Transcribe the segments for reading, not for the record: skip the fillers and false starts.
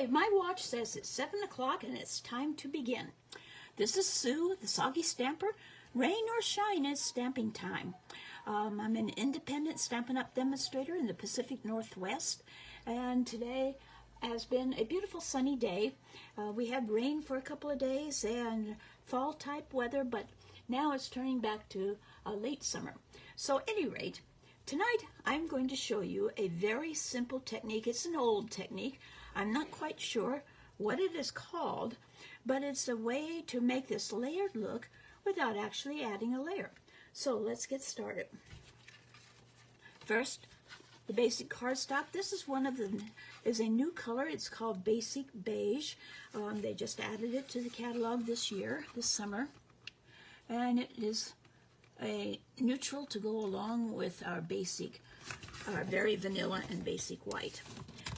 Okay, my watch says it's 7 o'clock and it's time to begin. This is Sue, the Soggy Stamper. Rain or shine, it's stamping time. I'm an independent Stampin' Up! Demonstrator in the Pacific Northwest, and today has been a beautiful sunny day. We had rain for a couple of days and fall type weather, but now it's turning back to late summer. So at any rate, tonight I'm going to show you a very simple technique. It's an old technique. I'm not quite sure what it is called, but it's a way to make this layered look without actually adding a layer. So let's get started. First, the basic cardstock. This is is a new color. It's called Basic Beige. They just added it to the catalog this summer. And it is a neutral to go along with our very vanilla and basic white.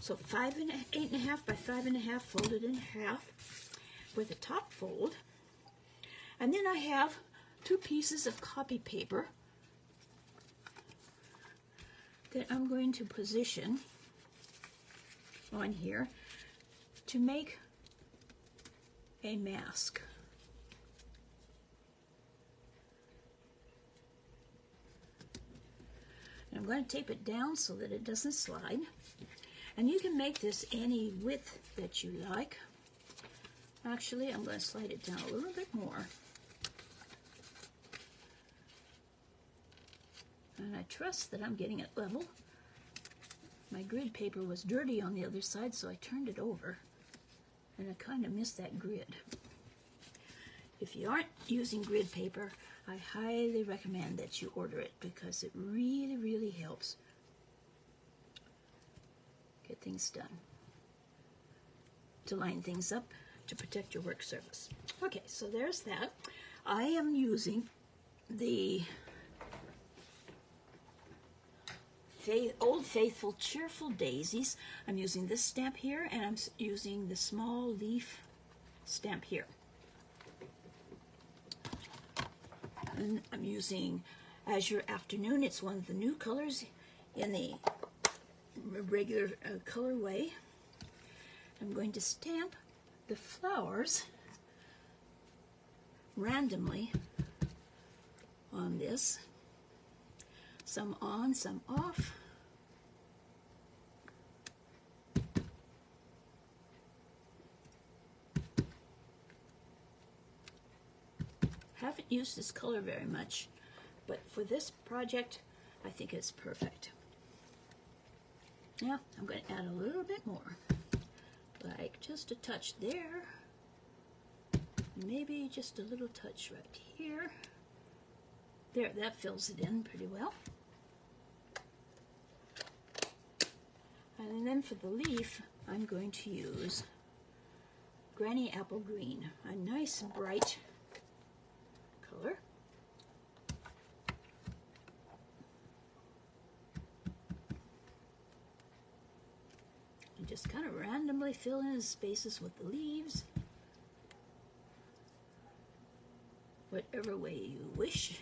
So 8.5 by 5.5 folded in half with a top fold. And then I have 2 pieces of copy paper that I'm going to position on here to make a mask. And I'm going to tape it down so that it doesn't slide. And you can make this any width that you like. Actually, I'm going to slide it down a little bit more. And I trust that I'm getting it level. My grid paper was dirty on the other side, so I turned it over. And I kind of missed that grid. If you aren't using grid paper, I highly recommend that you order it because it really, really helps get things done, to line things up, to protect your work surface. Okay, so there's that. I am using the Old Faithful Cheerful Daisies. I'm using this stamp here, and I'm using the small leaf stamp here. And I'm using Azure Afternoon. It's one of the new colors in the regular colorway. I'm going to stamp the flowers randomly on this. Some on, some off. Haven't used this color very much, but for this project, I think it's perfect. Now, I'm going to add a little bit more, like just a touch there, maybe just a little touch right here. There, that fills it in pretty well. And then for the leaf, I'm going to use Granny Apple Green, a nice bright color. And just kind of randomly fill in the spaces with the leaves, whatever way you wish.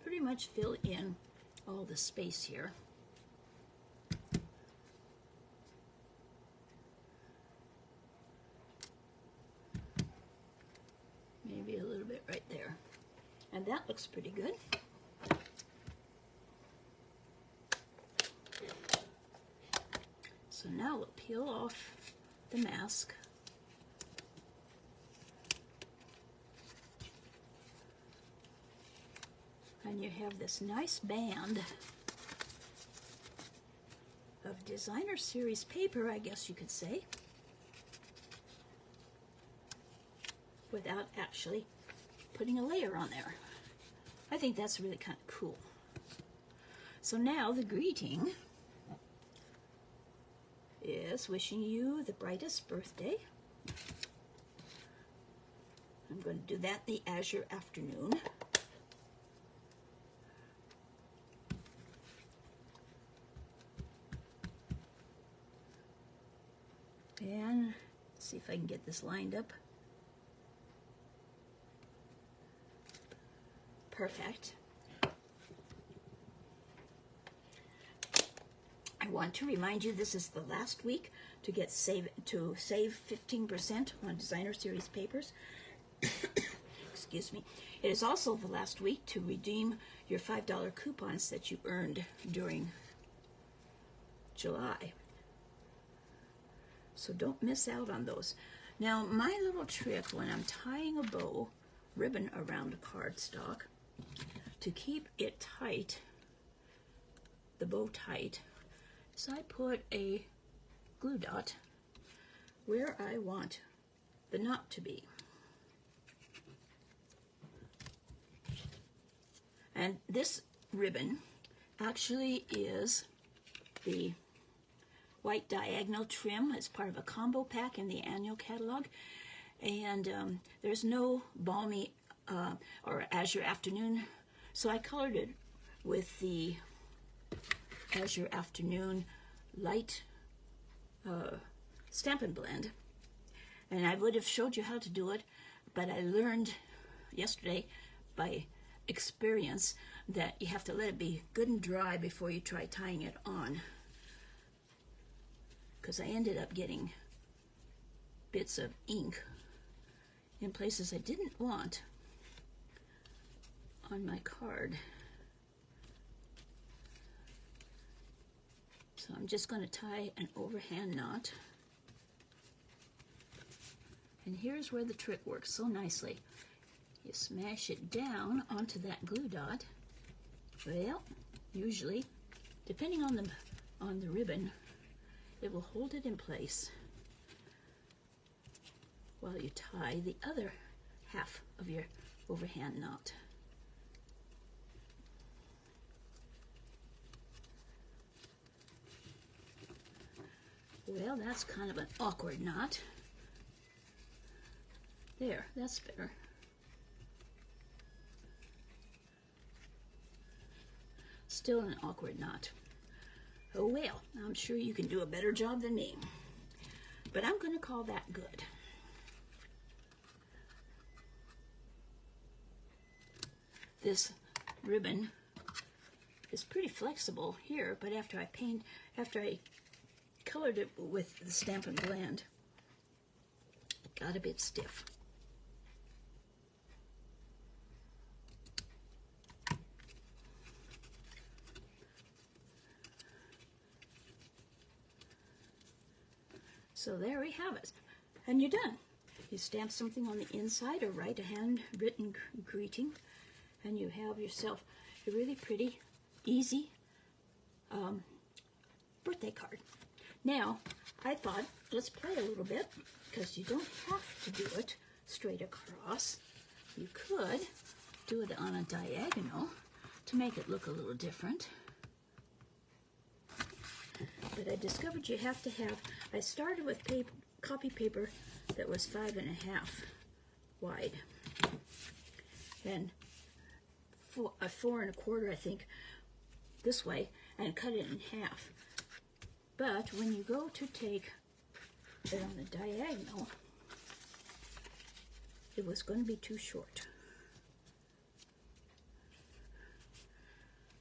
Pretty much fill in all the space here. Maybe a little bit right there. And that looks pretty good. So now we'll peel off the mask. And you have this nice band of designer series paper, I guess you could say, without actually putting a layer on there. I think that's really kind of cool. So now the greeting is wishing you the brightest birthday. I'm going to do that in the Azure Afternoon. And see if I can get this lined up. perfect. I want to remind you this is the last week to save 15% on designer series papers. Excuse me. It is also the last week to redeem your $5 coupons that you earned during July. So don't miss out on those. Now, my little trick when I'm tying a bow ribbon around a cardstock to keep it tight, the bow tight, is I put a glue dot where I want the knot to be. And this ribbon actually is the white diagonal trim as part of a combo pack in the annual catalog. And there's no balmy or azure afternoon, so I colored it with the azure afternoon light Stampin' Blend. And I would have showed you how to do it, but I learned yesterday by experience that you have to let it be good and dry before you try tying it on, because I ended up getting bits of ink in places I didn't want on my card. So I'm just going to tie an overhand knot. And here's where the trick works so nicely. You smash it down onto that glue dot. Well, usually, depending on the ribbon, it will hold it in place while you tie the other half of your overhand knot. Well, that's kind of an awkward knot. There, that's better. Still an awkward knot. Oh well, I'm sure you can do a better job than me. But I'm going to call that good. This ribbon is pretty flexible here, but after I colored it with the Stampin' Blend, it got a bit stiff. So there we have it. And you're done. You stamp something on the inside or write a handwritten greeting, and you have yourself a really pretty, easy birthday card. Now, I thought, let's play a little bit, because you don't have to do it straight across. You could do it on a diagonal to make it look a little different. But I discovered you have to have, I started with copy paper that was 5.5 wide, and 4 1/4, I think, this way, and cut it in half. But when you go to take it on the diagonal, it was going to be too short.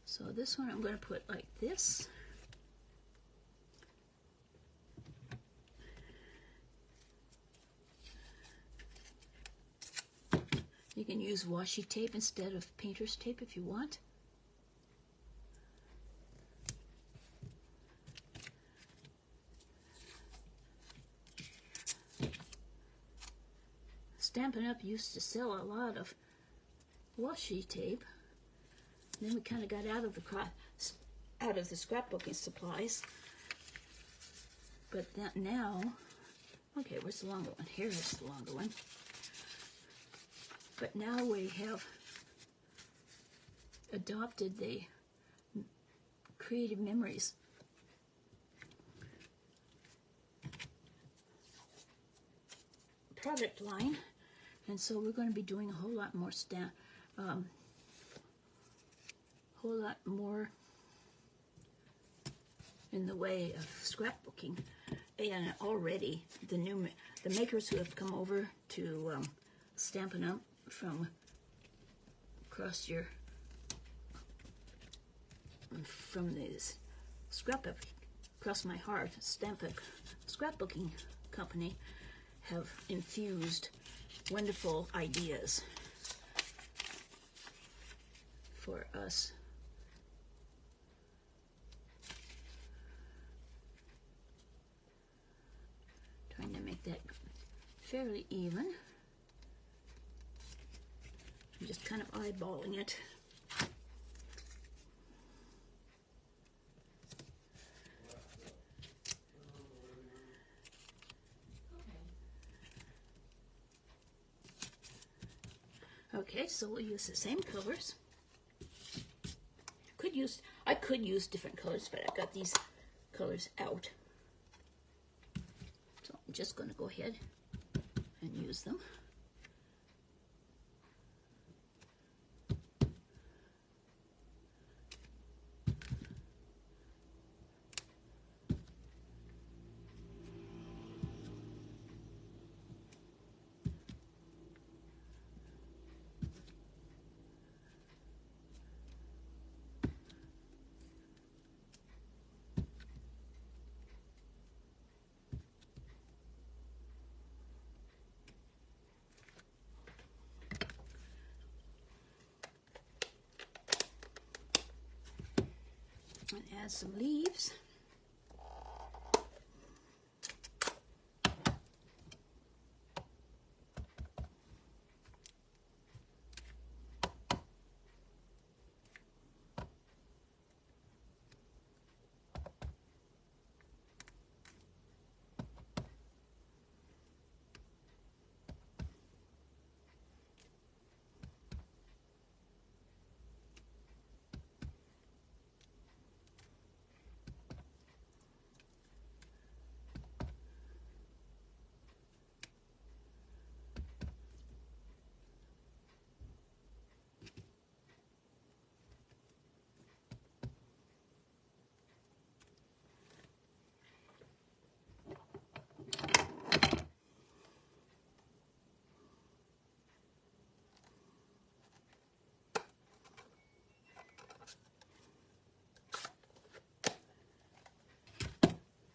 So this one I'm going to put like this. You can use washi tape instead of painter's tape if you want. Stampin' Up! Used to sell a lot of washi tape. And then we kind of got out of the scrapbooking supplies. But that now, okay, where's the longer one? Here is the longer one. But now we have adopted the Creative Memories product line, and so we're going to be doing a whole lot more in the way of scrapbooking. And already the makers who have come over to Stampin' Up! From across your, from this scrapbook, across my heart, scrapbooking company have infused wonderful ideas for us. Trying to make that fairly even. I'm just kind of eyeballing it. Okay, so we'll use the same colors. I could use different colors, but I've got these colors out. So I'm just going to go ahead and use them. And add some leaves.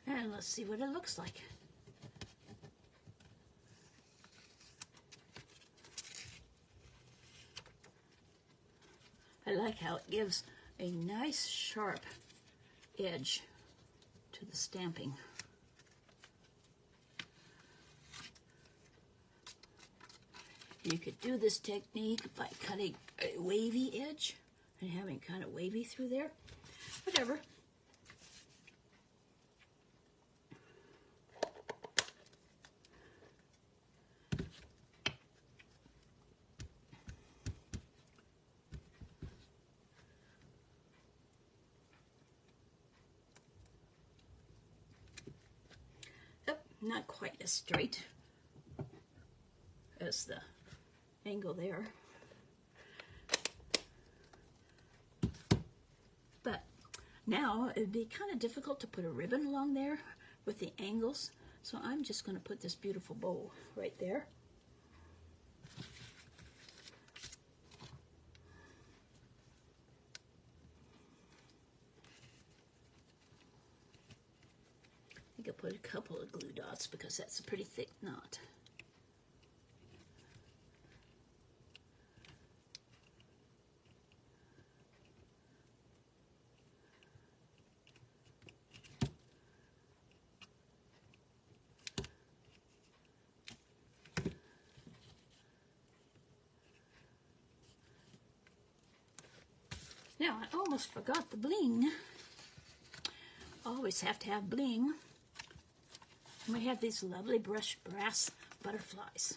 And let's see what it looks like. I like how it gives a nice sharp edge to the stamping. You could do this technique by cutting a wavy edge and having kind of wavy through there. Whatever. Not quite as straight as the angle there. But now it'd be kind of difficult to put a ribbon along there with the angles, so I'm just going to put this beautiful bow right there. I think I'll put a couple of glue dots because that's a pretty thick knot. Now, I almost forgot the bling. Always have to have bling. And we have these lovely brushed brass butterflies.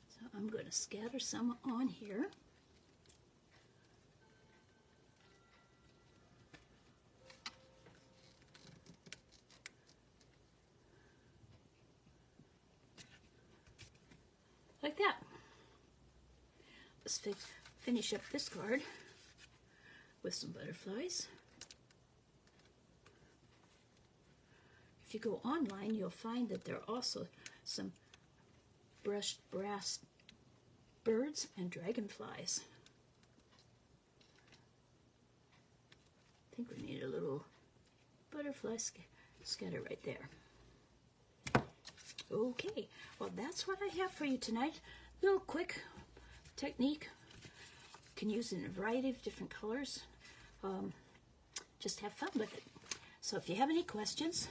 So I'm going to scatter some on here. Like that. Let's finish up this card with some butterflies. you go online, you'll find that there are also some brushed brass birds and dragonflies. I think we need a little butterfly scatter right there. Okay, well that's what I have for you tonight. Little quick technique. You can use it in a variety of different colors. Just have fun with it. So if you have any questions,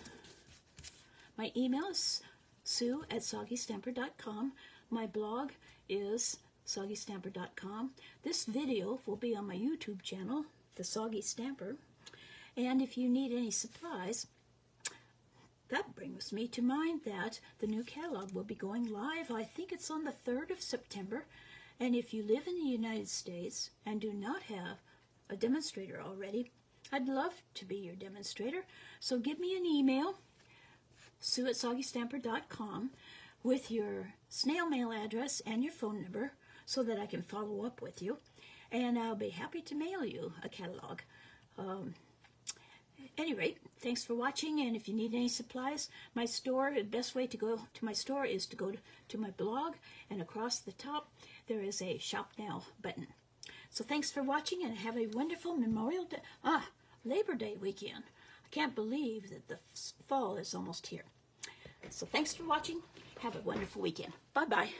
my email is sue@soggystamper.com. My blog is soggystamper.com. This video will be on my YouTube channel, The Soggy Stamper. And if you need any supplies, that brings me to mind that the new catalog will be going live. I think it's on the 3rd of September. And if you live in the United States and do not have a demonstrator already, I'd love to be your demonstrator. So give me an email, sue@soggystamper.com, with your snail mail address and your phone number so that I can follow up with you. And I'll be happy to mail you a catalog. At any rate, thanks for watching, and if you need any supplies, my store, the best way to go to my store is to go to my blog, and across the top there is a Shop Now button. So thanks for watching, and have a wonderful Labor Day weekend. I can't believe that the fall is almost here. So thanks for watching. Have a wonderful weekend. Bye-bye.